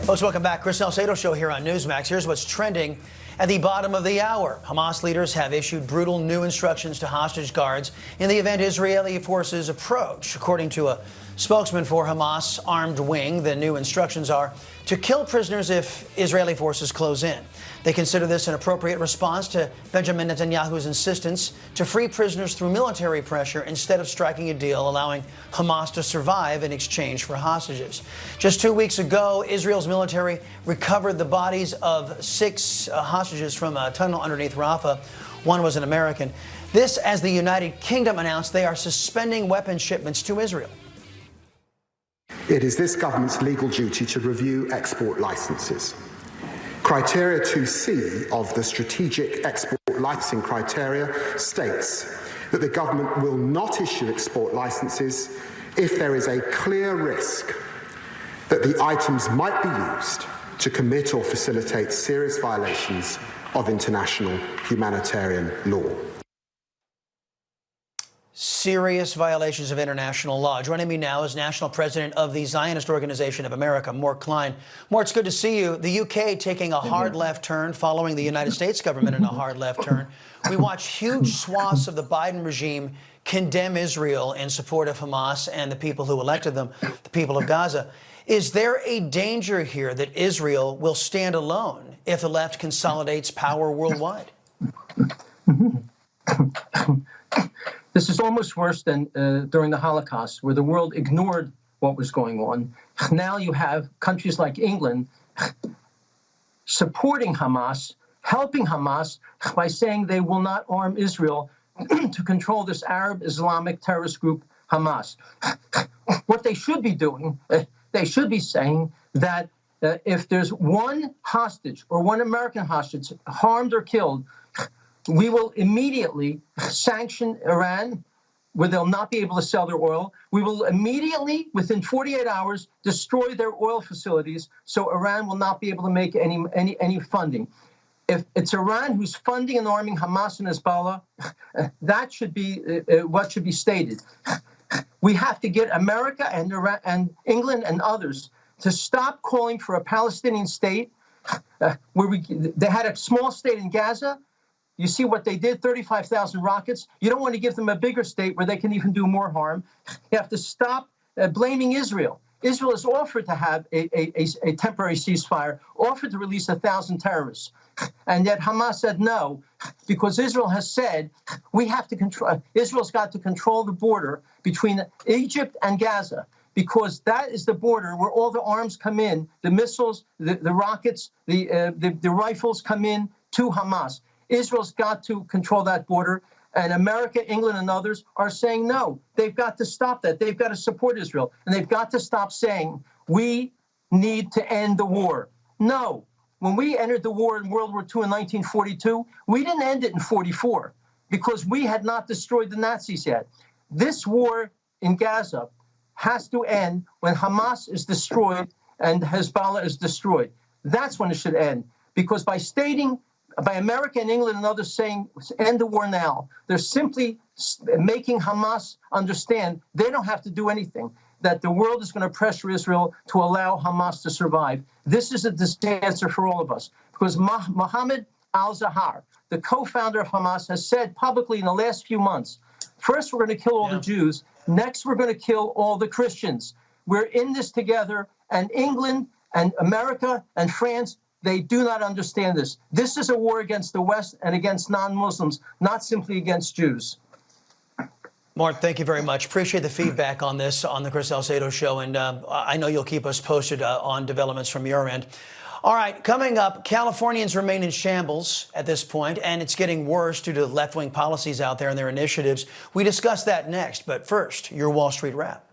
Folks, welcome back. Chris Salcedo Show here on Newsmax. Here's what's trending at the bottom of the hour. Hamas leaders have issued brutal new instructions to hostage guards in the event Israeli forces approach. According to a spokesman for Hamas armed wing, the new instructions are to kill prisoners if Israeli forces close in. They consider this an appropriate response to Benjamin Netanyahu's insistence to free prisoners through military pressure instead of striking a deal allowing Hamas to survive in exchange for hostages. Just 2 weeks ago, Israel's military recovered the bodies of 6 hostages from a tunnel underneath Rafah. One was an American. This as the United Kingdom announced they are suspending weapons shipments to Israel. It is this government's legal duty to review export licenses. Criteria 2C of the Strategic Export Licensing Criteria states that the government will not issue export licenses if there is a clear risk that the items might be used to commit or facilitate serious violations of international humanitarian law. Serious violations of international law. Joining me now is National President of the Zionist Organization of America, Mort Klein. Mort, it's good to see you. The UK taking a hard left turn following the United States government in a hard left turn. We watch huge swaths of the Biden regime condemn Israel in support of Hamas and the people who elected them, the people of Gaza. Is there a danger here that Israel will stand alone if the left consolidates power worldwide? This is almost worse than during the Holocaust, where the world ignored what was going on. Now you have countries like England supporting Hamas, helping Hamas by saying they will not arm Israel to control this Arab-Islamic terrorist group, Hamas. What they should be doing, they should be saying that if there's one hostage or one American hostage harmed or killed, we will immediately sanction Iran, where they'll not be able to sell their oil. We will immediately, within 48 hours, destroy their oil facilities so Iran will not be able to make any funding. If it's Iran who's funding and arming Hamas and Hezbollah, that should be what should be stated. We have to get America and Iran and England and others to stop calling for a Palestinian state. They had a small state in Gaza. You see what they did, 35,000 rockets. You don't want to give them a bigger state where they can even do more harm. You have to stop blaming Israel. Israel has offered to have a temporary ceasefire, offered to release 1,000 terrorists. And yet Hamas said no, because Israel has said we have to control, Israel's got to control the border between Egypt and Gaza, because that is the border where all the arms come in, the missiles, the rockets, the rifles come in to Hamas. Israel's got to control that border, and America, England, and others are saying no. They've got to stop that. They've got to support Israel, and they've got to stop saying we need to end the war. No. When we entered the war in World War II in 1942, we didn't end it in 44 because we had not destroyed the Nazis yet. This war in Gaza has to end when Hamas is destroyed and Hezbollah is destroyed. That's when it should end, because by America and England and others saying, end the war now, they're simply making Hamas understand they don't have to do anything, that the world is going to pressure Israel to allow Hamas to survive. This is a disaster for all of us, because Mohammed al-Zahar, the co-founder of Hamas, has said publicly in the last few months, first we're going to kill all the Jews, next we're going to kill all the Christians. We're in this together, and England and America and France, they do not understand this. This is a war against the West and against non-Muslims, not simply against Jews. Mort, thank you very much. Appreciate the feedback on this on the Chris Salcedo Show, and I know you'll keep us posted on developments from your end. All right, coming up, Californians remain in shambles at this point, and it's getting worse due to left-wing policies out there and their initiatives. We discuss that next, but first, your Wall Street Wrap.